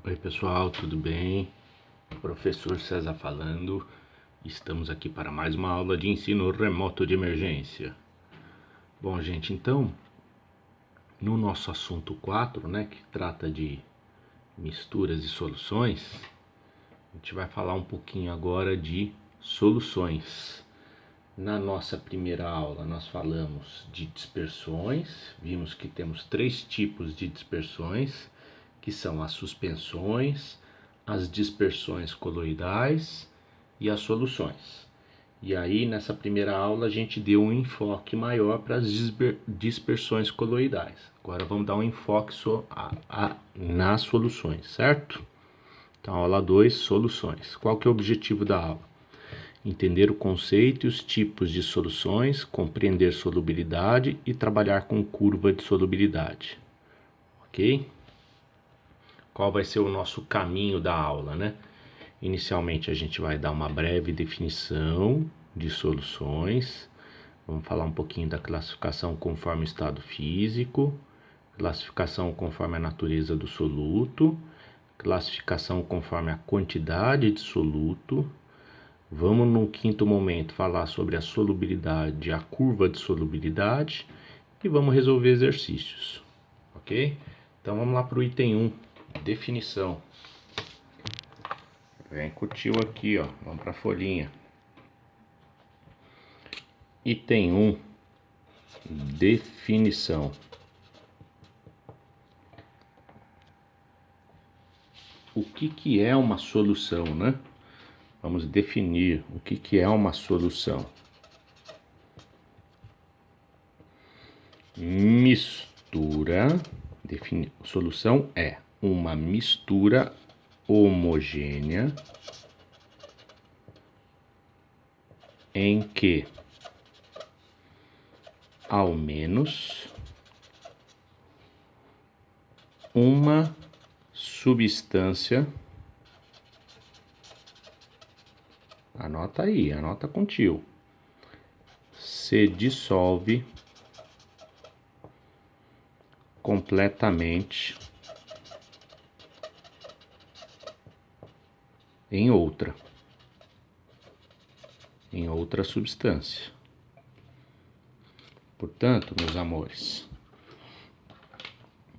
Oi pessoal, tudo bem? Professor César falando. Estamos aqui para mais uma aula de ensino remoto de emergência. Bom, gente, então, no nosso assunto 4, né, que trata de misturas e soluções, a gente vai falar um pouquinho agora de soluções. Na nossa primeira aula, nós falamos de dispersões, vimos que temos 3 tipos de dispersões, que são as suspensões, as dispersões coloidais e as soluções. E aí, nessa primeira aula, a gente deu um enfoque maior para as dispersões coloidais. Agora vamos dar um enfoque nas soluções, certo? Então, aula 2, soluções. Qual que é o objetivo da aula? Entender o conceito e os tipos de soluções, compreender solubilidade e trabalhar com curva de solubilidade. Ok? Qual vai ser o nosso caminho da aula, né? Inicialmente a gente vai dar uma breve definição de soluções. Vamos falar um pouquinho da classificação conforme estado físico, classificação conforme a natureza do soluto, classificação conforme a quantidade de soluto. Vamos, num quinto momento, falar sobre a solubilidade, a curva de solubilidade e vamos resolver exercícios, ok? Então vamos lá para o item 1, definição. Vem com o tio aqui, ó, vamos para a folhinha. Item 1, definição. O que é uma solução, né? Vamos definir o que é uma solução. Mistura. Solução é uma mistura homogênea em que ao menos uma substância, anota aí, anota com tio, se dissolve completamente em outra substância. Portanto, meus amores,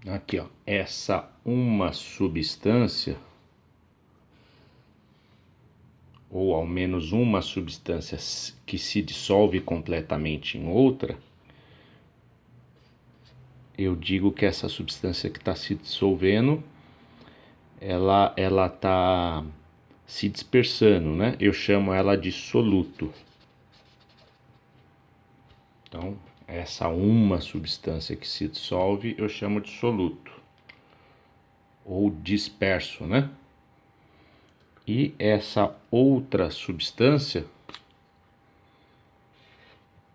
aqui ó, essa uma substância, ou ao menos uma substância que se dissolve completamente em outra, eu digo que essa substância que está se dissolvendo, ela está se dispersando, né? Eu chamo ela de soluto. Então, essa uma substância que se dissolve, eu chamo de soluto. Ou disperso, né? E essa outra substância,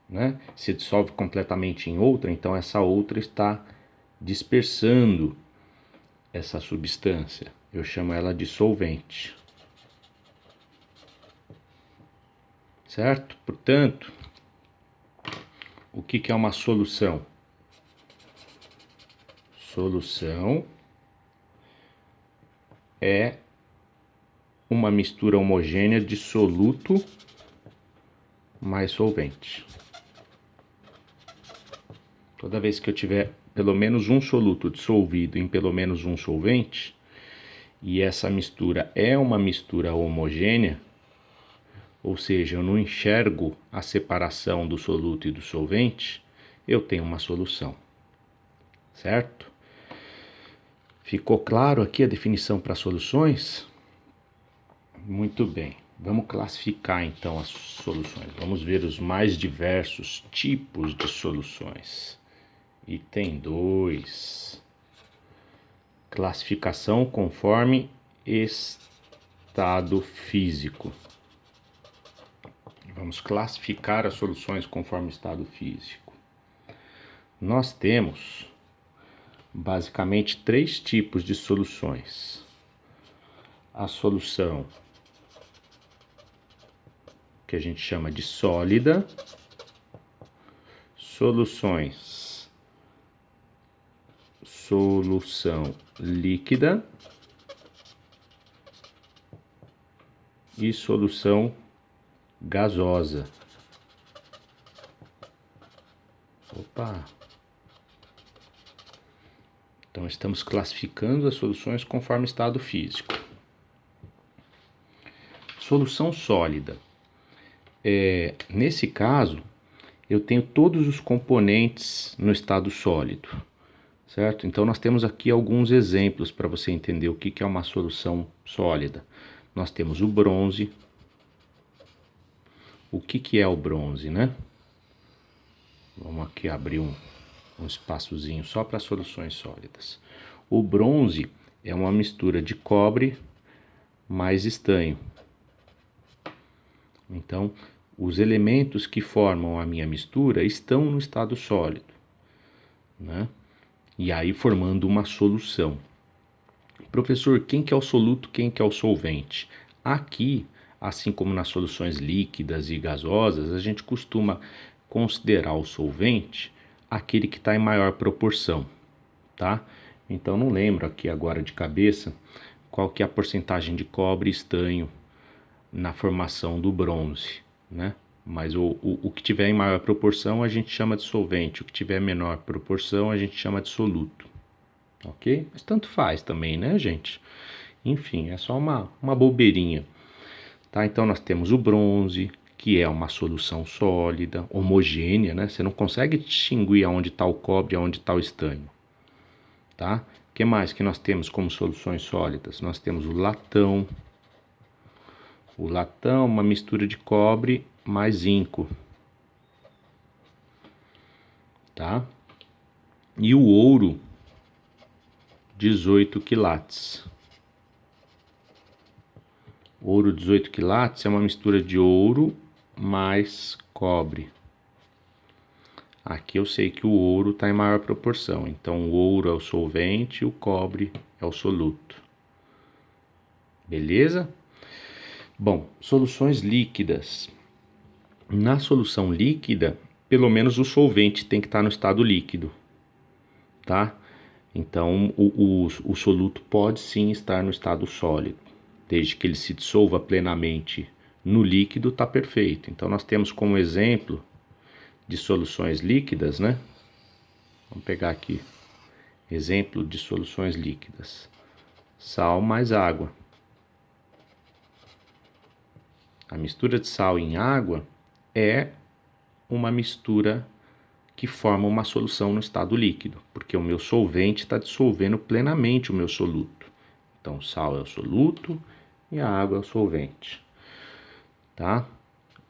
né, se dissolve completamente em outra, então essa outra está dispersando essa substância. Eu chamo ela de solvente. Certo? Portanto, o que é uma solução? Solução é uma mistura homogênea de soluto mais solvente. Toda vez que eu tiver pelo menos um soluto dissolvido em pelo menos um solvente, e essa mistura é uma mistura homogênea, ou seja, eu não enxergo a separação do soluto e do solvente, eu tenho uma solução. Certo? Ficou claro aqui a definição para soluções? Muito bem. Vamos classificar então as soluções. Vamos ver os mais diversos tipos de soluções. Item 2. Classificação conforme estado físico. Vamos classificar as soluções conforme estado físico. Nós temos basicamente 3 tipos de soluções. A solução que a gente chama de sólida, solução líquida e solução gasosa. Opa! Então, estamos classificando as soluções conforme estado físico. Solução sólida. Nesse caso, eu tenho todos os componentes no estado sólido, certo? Então, nós temos aqui alguns exemplos para você entender o que é uma solução sólida. Nós temos o bronze. O que é o bronze, né? Vamos aqui abrir um espaçozinho só para soluções sólidas. O bronze é uma mistura de cobre mais estanho. Então, os elementos que formam a minha mistura estão no estado sólido, né? E aí formando uma solução. Professor, quem que é o soluto, quem que é o solvente? Aqui, assim como nas soluções líquidas e gasosas, a gente costuma considerar o solvente aquele que está em maior proporção, tá? Então não lembro aqui agora de cabeça qual que é a porcentagem de cobre e estanho na formação do bronze, né? Mas o que tiver em maior proporção a gente chama de solvente, o que tiver em menor proporção a gente chama de soluto, ok? Mas tanto faz também, né, gente? Enfim, é só uma bobeirinha, tá? Então nós temos o bronze, que é uma solução sólida, homogênea, né? Você não consegue distinguir aonde está o cobre e aonde está o estanho, tá? O que mais que nós temos como soluções sólidas? Nós temos o latão. O latão é uma mistura de cobre mais zinco, tá? E o ouro, 18 quilates. Ouro 18 quilates é uma mistura de ouro mais cobre. Aqui eu sei que o ouro está em maior proporção, então o ouro é o solvente e o cobre é o soluto. Beleza? Bom, soluções líquidas. Na solução líquida, pelo menos o solvente tem que estar no estado líquido, tá? Então o soluto pode sim estar no estado sólido, desde que ele se dissolva plenamente no líquido, tá perfeito. Então nós temos como exemplo de soluções líquidas, né? Vamos pegar aqui exemplo de soluções líquidas: sal mais água. A mistura de sal em água é uma mistura que forma uma solução no estado líquido, porque o meu solvente está dissolvendo plenamente o meu soluto. Então, o sal é o soluto e a água é o solvente, tá?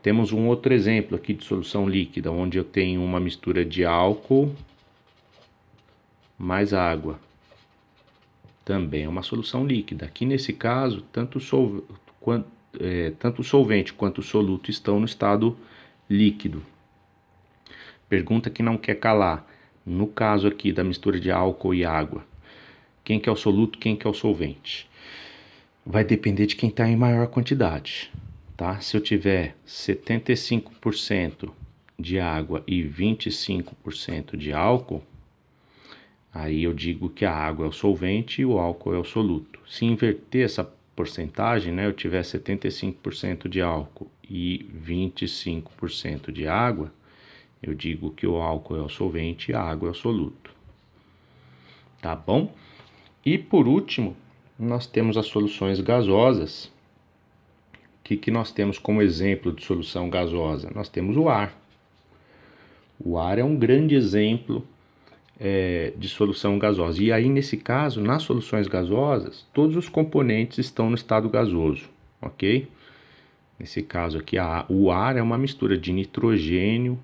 Temos um outro exemplo aqui de solução líquida, onde eu tenho uma mistura de álcool mais água. Também é uma solução líquida. Aqui nesse caso, tanto o solvente quanto o soluto estão no estado líquido. Pergunta que não quer calar. No caso aqui da mistura de álcool e água, quem que é o soluto, quem que é o solvente? Vai depender de quem está em maior quantidade, tá? Se eu tiver 75% de água e 25% de álcool, aí eu digo que a água é o solvente e o álcool é o soluto. Se inverter essa porcentagem, né, eu tiver 75% de álcool e 25% de água, eu digo que o álcool é o solvente e a água é o soluto. Tá bom? E por último, nós temos as soluções gasosas. O que nós temos como exemplo de solução gasosa? Nós temos o ar. O ar é um grande exemplo de solução gasosa. E aí, nesse caso, nas soluções gasosas, todos os componentes estão no estado gasoso, ok? Nesse caso aqui, o ar é uma mistura de nitrogênio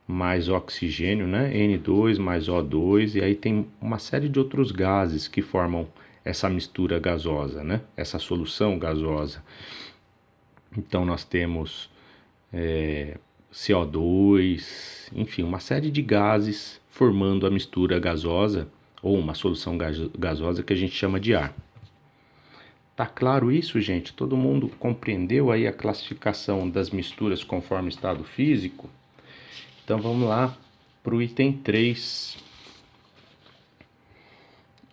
mais oxigênio, né? N2 mais O2, e aí tem uma série de outros gases que formam essa mistura gasosa, né? Essa solução gasosa. Então nós temos CO2, enfim, uma série de gases formando a mistura gasosa ou uma solução gasosa que a gente chama de ar. Tá claro isso, gente? Todo mundo compreendeu aí a classificação das misturas conforme estado físico? Então vamos lá para o item 3.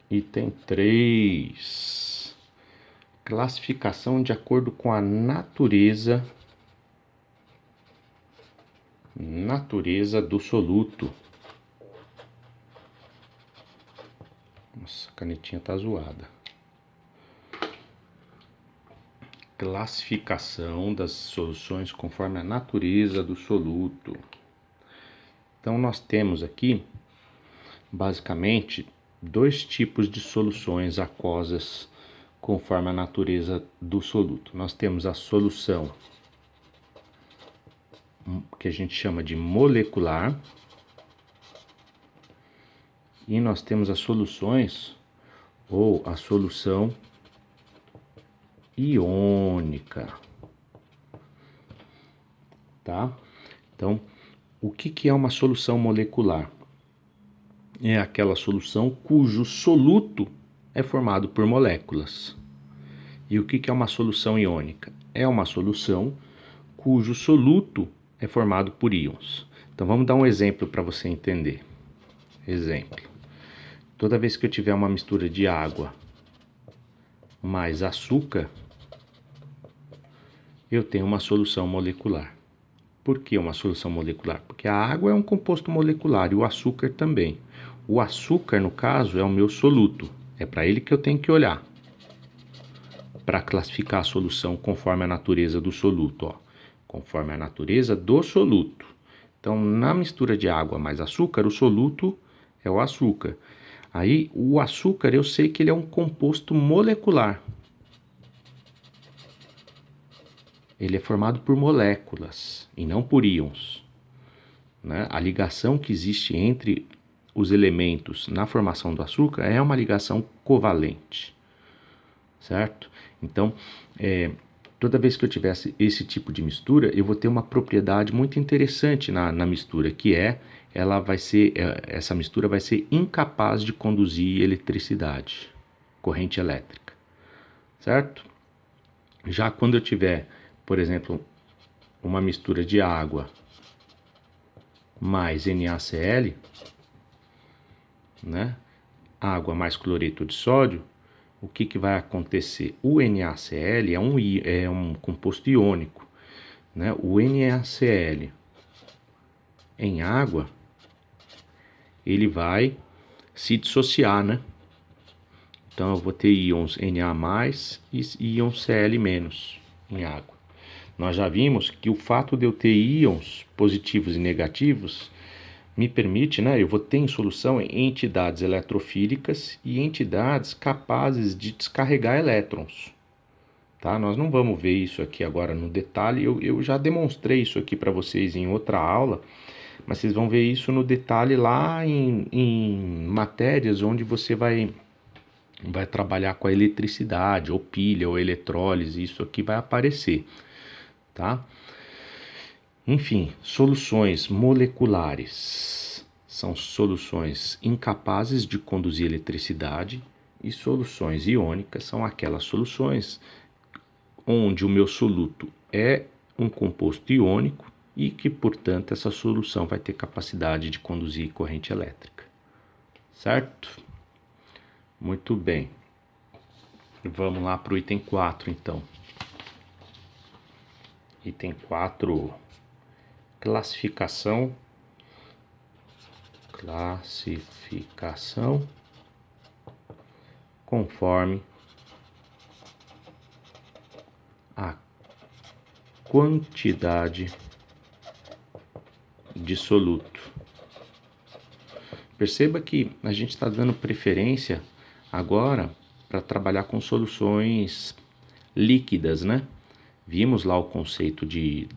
Item 3. Classificação de acordo com a natureza do soluto. Nossa, a canetinha tá zoada. Classificação das soluções conforme a natureza do soluto. Então nós temos aqui basicamente dois tipos de soluções aquosas conforme a natureza do soluto. Nós temos a solução que a gente chama de molecular e nós temos as soluções ou a solução iônica, tá? Então, o que é uma solução molecular? É aquela solução cujo soluto é formado por moléculas. E o que é uma solução iônica? É uma solução cujo soluto é formado por íons. Então vamos dar um exemplo para você entender. Exemplo. Toda vez que eu tiver uma mistura de água mais açúcar, eu tenho uma solução molecular. Por que uma solução molecular? Porque a água é um composto molecular e o açúcar também. O açúcar, no caso, é o meu soluto. É para ele que eu tenho que olhar para classificar a solução conforme a natureza do soluto, ó. Conforme a natureza do soluto. Então, na mistura de água mais açúcar, o soluto é o açúcar. Aí, o açúcar, eu sei que ele é um composto molecular. Ele é formado por moléculas e não por íons, né? A ligação que existe entre os elementos na formação do açúcar é uma ligação covalente, certo? Então, toda vez que eu tivesse esse tipo de mistura, eu vou ter uma propriedade muito interessante na mistura, que essa mistura vai ser incapaz de conduzir eletricidade, corrente elétrica, certo? Já quando eu tiver, por exemplo, uma mistura de água mais NaCl, né? Água mais cloreto de sódio, o que vai acontecer? O NaCl é um composto iônico, né? O NaCl em água, ele vai se dissociar, né? Então eu vou ter íons Na+, e íons Cl- em água. Nós já vimos que o fato de eu ter íons positivos e negativos me permite, né? Eu vou ter em solução entidades eletrofílicas e entidades capazes de descarregar elétrons. Tá? Nós não vamos ver isso aqui agora no detalhe, eu já demonstrei isso aqui para vocês em outra aula, mas vocês vão ver isso no detalhe lá em matérias onde você vai trabalhar com a eletricidade, ou pilha, ou eletrólise, isso aqui vai aparecer, tá? Enfim, soluções moleculares são soluções incapazes de conduzir eletricidade e soluções iônicas são aquelas soluções onde o meu soluto é um composto iônico e que, portanto, essa solução vai ter capacidade de conduzir corrente elétrica. Certo? Muito bem. Vamos lá para o item 4, então. Item 4, classificação conforme a quantidade de soluto. Perceba que a gente está dando preferência agora para trabalhar com soluções líquidas, né? Vimos lá o conceito de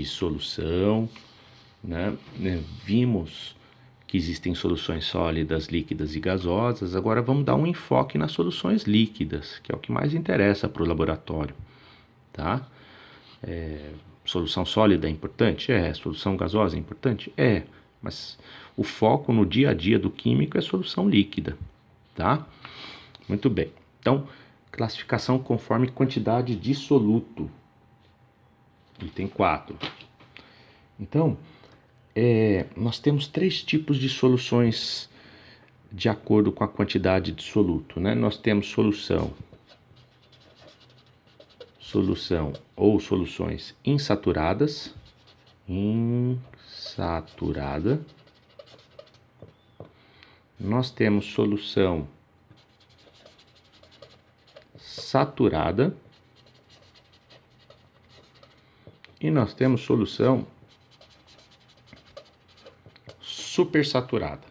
solução, né? Vimos que existem soluções sólidas, líquidas e gasosas. Agora vamos dar um enfoque nas soluções líquidas, que é o que mais interessa para o laboratório, tá? Solução sólida é importante? Solução gasosa é importante? Mas o foco no dia a dia do químico é solução líquida, tá? Muito bem. Então, classificação conforme quantidade de soluto. Item 4. Então, nós temos 3 tipos de soluções de acordo com a quantidade de soluto, né? Nós temos solução solução ou soluções insaturadas, nós temos solução saturada e nós temos solução supersaturada.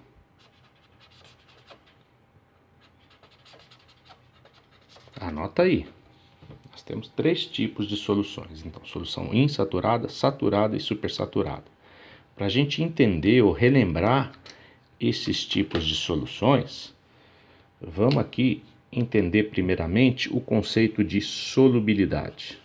Anota aí. Nós temos 3 tipos de soluções. Então, solução insaturada, saturada e supersaturada. Para a gente entender ou relembrar esses tipos de soluções, vamos aqui entender primeiramente o conceito de solubilidade.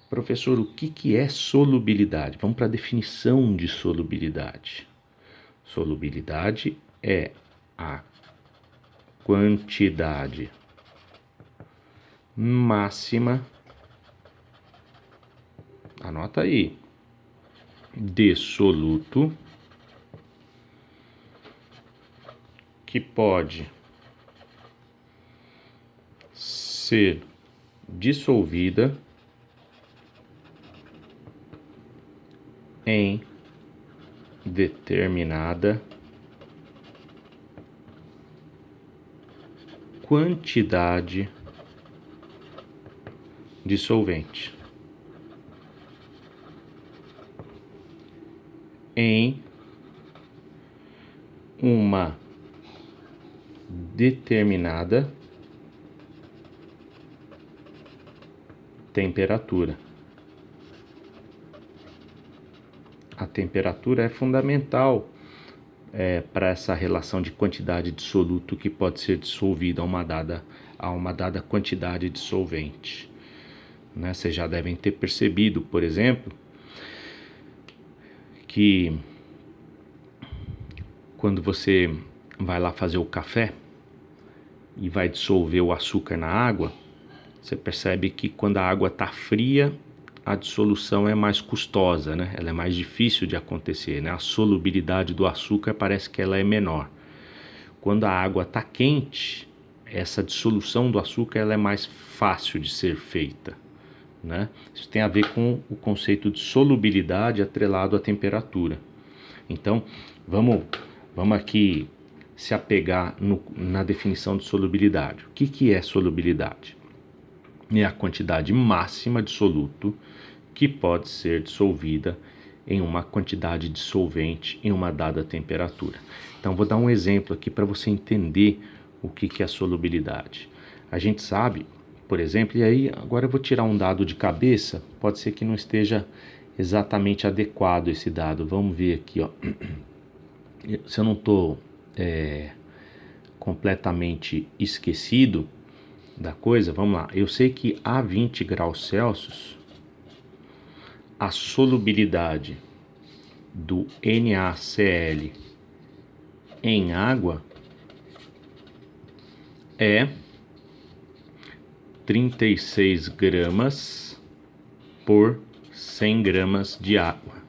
Professor, o que é solubilidade? Vamos para a definição de solubilidade. Solubilidade é a quantidade máxima, anota aí, de soluto que pode ser dissolvida em determinada quantidade de solvente em uma determinada temperatura. A temperatura é fundamental para essa relação de quantidade de soluto que pode ser dissolvido a uma dada quantidade de solvente. Né? Vocês já devem ter percebido, por exemplo, que quando você vai lá fazer o café e vai dissolver o açúcar na água, você percebe que quando a água está fria, a dissolução é mais custosa, né? Ela é mais difícil de acontecer, né? A solubilidade do açúcar parece que ela é menor. Quando a água está quente, essa dissolução do açúcar ela é mais fácil de ser feita, né? Isso tem a ver com o conceito de solubilidade atrelado à temperatura. Então, vamos aqui se apegar na definição de solubilidade. O que é solubilidade? É a quantidade máxima de soluto que pode ser dissolvida em uma quantidade de solvente em uma dada temperatura. Então, vou dar um exemplo aqui para você entender o que é solubilidade. A gente sabe, por exemplo, e aí agora eu vou tirar um dado de cabeça, pode ser que não esteja exatamente adequado esse dado. Vamos ver aqui, ó. Se eu não estou completamente esquecido da coisa, vamos lá. Eu sei que a 20 graus Celsius, a solubilidade do NaCl em água é 36 gramas por 100 gramas de água.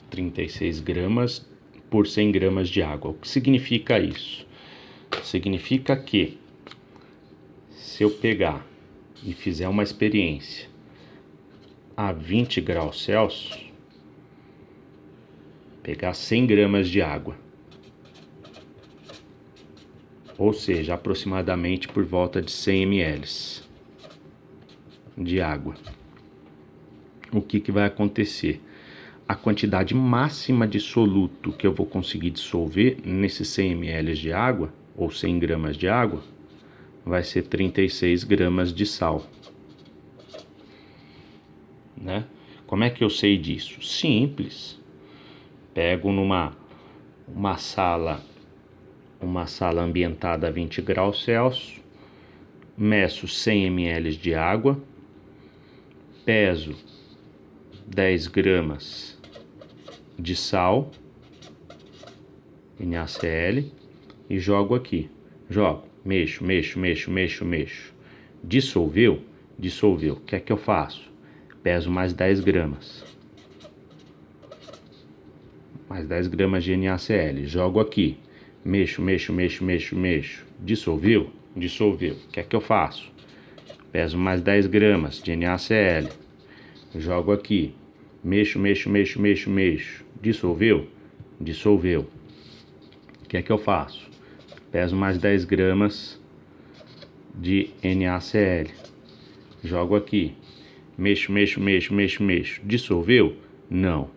36 gramas por 100 gramas de água. O que significa isso? Significa que se eu pegar e fizer uma experiência a 20 graus Celsius, pegar 100 gramas de água, ou seja, aproximadamente por volta de 100 ml de água, o que vai acontecer? A quantidade máxima de soluto que eu vou conseguir dissolver nesses 100 ml de água, ou 100 gramas de água, vai ser 36 gramas de sal. Né? Como é que eu sei disso? Simples. Pego numa sala ambientada a 20 graus Celsius, meço 100 ml de água, peso 10 gramas de sal, NaCl, e jogo aqui. Mexo. Dissolveu? O que é que eu faço? Peso mais 10 gramas. Mais 10 gramas de NaCl. Jogo aqui. Mexo, mexo, mexo, mexo, mexo. Dissolveu? Dissolveu. O que é que eu faço? Peso mais 10 gramas de NaCl. Jogo aqui. Mexo, mexo, mexo, mexo, mexo. Dissolveu? Dissolveu. O que é que eu faço? Peso mais 10 gramas de NaCl. Jogo aqui. Mexo, mexo, mexo, mexo, mexo. Dissolveu? Não.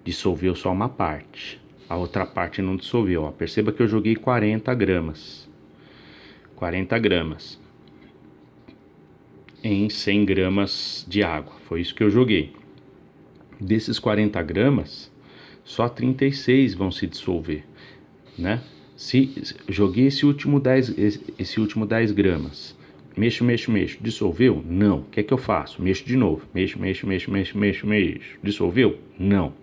Dissolveu só uma parte. A outra parte não dissolveu. Ó. Perceba que eu joguei 40 gramas. 40 gramas. Em 100 gramas de água. Foi isso que eu joguei. Desses 40 gramas, só 36 vão se dissolver, né? Se joguei esse último 10 gramas, mexo, mexo, mexo, dissolveu? Não. O que é que eu faço? Mexo de novo. Mexo, mexo, mexo, mexo, mexo, mexo. Dissolveu? Não.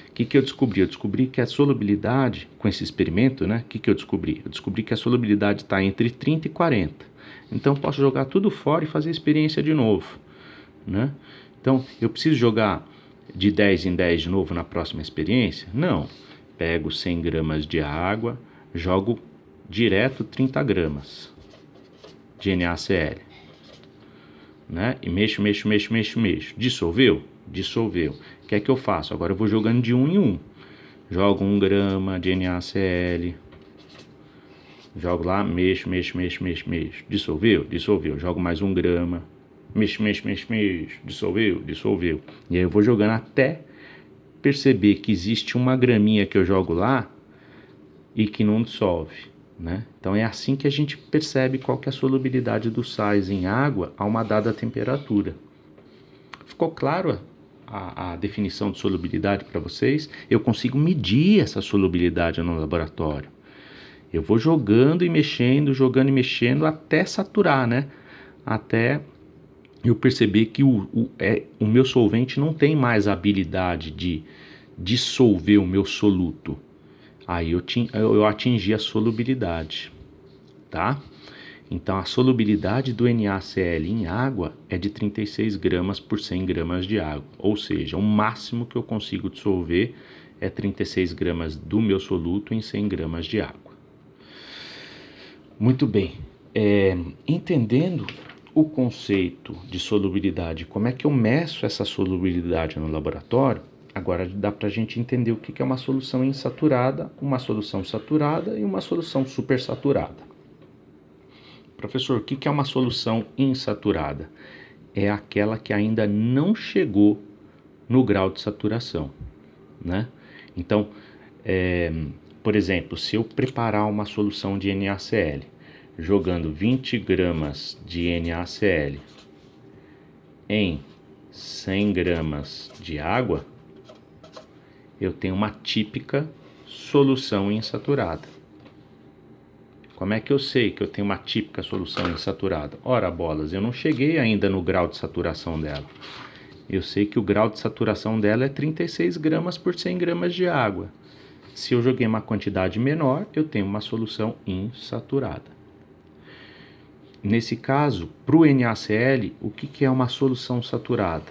O que eu descobri? Eu descobri que a solubilidade, com esse experimento, né? O que eu descobri? Eu descobri que a solubilidade está entre 30 e 40. Então, eu posso jogar tudo fora e fazer a experiência de novo, né? Então, eu preciso jogar de 10 em 10 de novo na próxima experiência? Não. Pego 100 gramas de água, jogo direto 30 gramas de NaCl, né? E mexo, mexo, mexo, mexo, mexo. Dissolveu? Dissolveu. O que é que eu faço? Agora eu vou jogando de 1 em 1. Jogo 1 grama de NaCl. Jogo lá, mexo, mexo, mexo, mexo, mexo. Dissolveu? Dissolveu. Jogo mais 1 grama. Mexo, mexo, mexo, mexo. Dissolveu? Dissolveu. E aí eu vou jogando até perceber que existe uma graminha que eu jogo lá e que não dissolve, né? Então é assim que a gente percebe qual que é a solubilidade dos sais em água a uma dada temperatura. Ficou claro a definição de solubilidade para vocês? Eu consigo medir essa solubilidade no laboratório. Eu vou jogando e mexendo até saturar, né? Até eu perceber que o meu solvente não tem mais a habilidade de dissolver o meu soluto. Aí eu atingi a solubilidade, tá? Então a solubilidade do NaCl em água é de 36 gramas por 100 gramas de água. Ou seja, o máximo que eu consigo dissolver é 36 gramas do meu soluto em 100 gramas de água. Muito bem. Entendendo o conceito de solubilidade, como é que eu meço essa solubilidade no laboratório, agora dá para a gente entender o que é uma solução insaturada, uma solução saturada e uma solução supersaturada. Professor, o que é uma solução insaturada? É aquela que ainda não chegou no grau de saturação, né? Então, por exemplo, se eu preparar uma solução de NaCl, jogando 20 gramas de NaCl em 100 gramas de água, eu tenho uma típica solução insaturada. Como é que eu sei que eu tenho uma típica solução insaturada? Ora bolas, eu não cheguei ainda no grau de saturação dela. Eu sei que o grau de saturação dela é 36 gramas por 100 gramas de água. Se eu joguei uma quantidade menor, eu tenho uma solução insaturada. Nesse caso, para o NaCl, o que é uma solução saturada?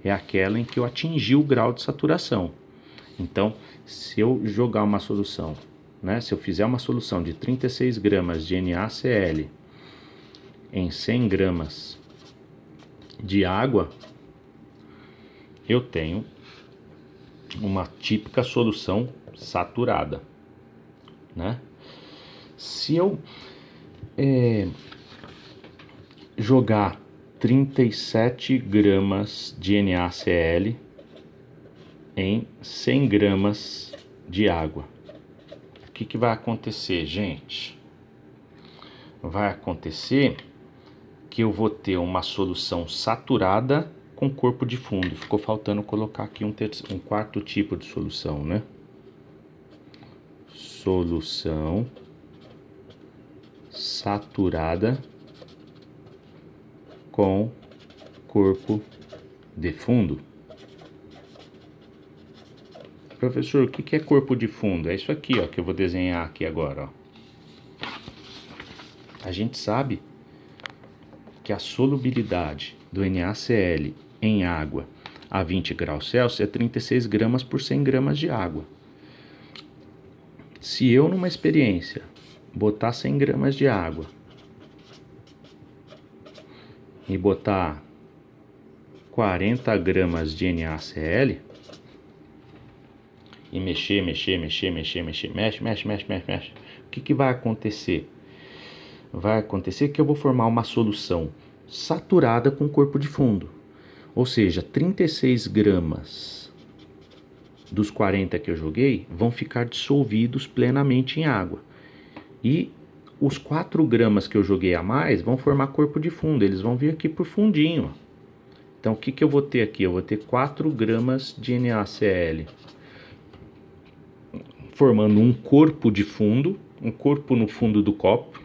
É aquela em que eu atingi o grau de saturação. Então, se eu jogar uma solução, né, se eu fizer uma solução de 36 gramas de NaCl em 100 gramas de água, eu tenho uma típica solução saturada, né? Se eu jogar 37 gramas de NaCl em 100 gramas de água, o que vai acontecer, gente? Vai acontecer que eu vou ter uma solução saturada com corpo de fundo. Ficou faltando colocar aqui um quarto tipo de solução, né? Solução saturada com corpo de fundo. Professor, o que é corpo de fundo? É isso aqui, ó, que eu vou desenhar aqui agora, ó. A gente sabe que a solubilidade do NaCl em água a 20 graus Celsius é 36 gramas por 100 gramas de água. Se eu, numa experiência, botar 100 gramas de água e botar 40 gramas de NaCl e mexe, o que vai acontecer? Vai acontecer que eu vou formar uma solução saturada com corpo de fundo. Ou seja, 36 gramas dos 40 que eu joguei vão ficar dissolvidos plenamente em água. E os 4 gramas que eu joguei a mais vão formar corpo de fundo, eles vão vir aqui por fundinho. Então o que eu vou ter aqui? Eu vou ter 4 gramas de NaCl formando um corpo de fundo, um corpo no fundo do copo.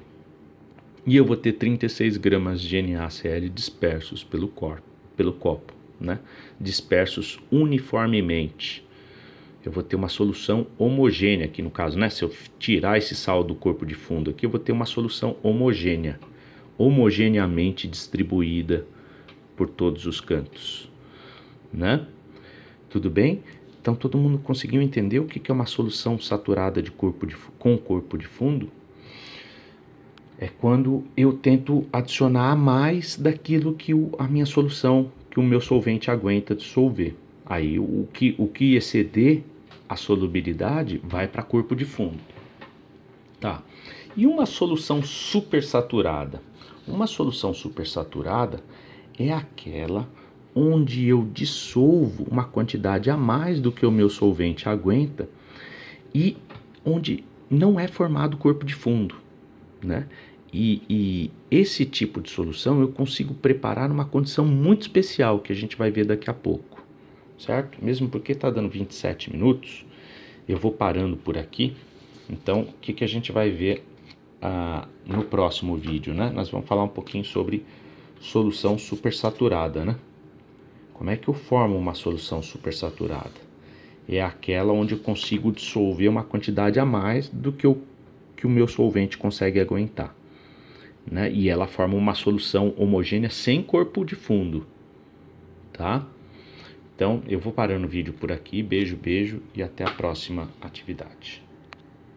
E eu vou ter 36 gramas de NaCl dispersos pelo copo, né? Dispersos uniformemente. Eu vou ter uma solução homogênea aqui no caso, né? Se eu tirar esse sal do corpo de fundo aqui, eu vou ter uma solução homogênea, homogeneamente distribuída por todos os cantos, né? Tudo bem? Então todo mundo conseguiu entender o que é uma solução saturada com corpo de fundo? É quando eu tento adicionar mais daquilo que a minha solução, que o meu solvente aguenta dissolver. Aí o que exceder a solubilidade vai para corpo de fundo. Tá. E uma solução supersaturada? Uma solução supersaturada é aquela onde eu dissolvo uma quantidade a mais do que o meu solvente aguenta e onde não é formado corpo de fundo, né? E esse tipo de solução eu consigo preparar numa condição muito especial que a gente vai ver daqui a pouco, certo? Mesmo porque está dando 27 minutos, eu vou parando por aqui. Então, o que a gente vai ver no próximo vídeo, né? Nós vamos falar um pouquinho sobre solução supersaturada, né? Como é que eu formo uma solução supersaturada? É aquela onde eu consigo dissolver uma quantidade a mais do que o meu solvente consegue aguentar, né? E ela forma uma solução homogênea sem corpo de fundo, tá? Então eu vou parando o vídeo por aqui. Beijo e até a próxima atividade.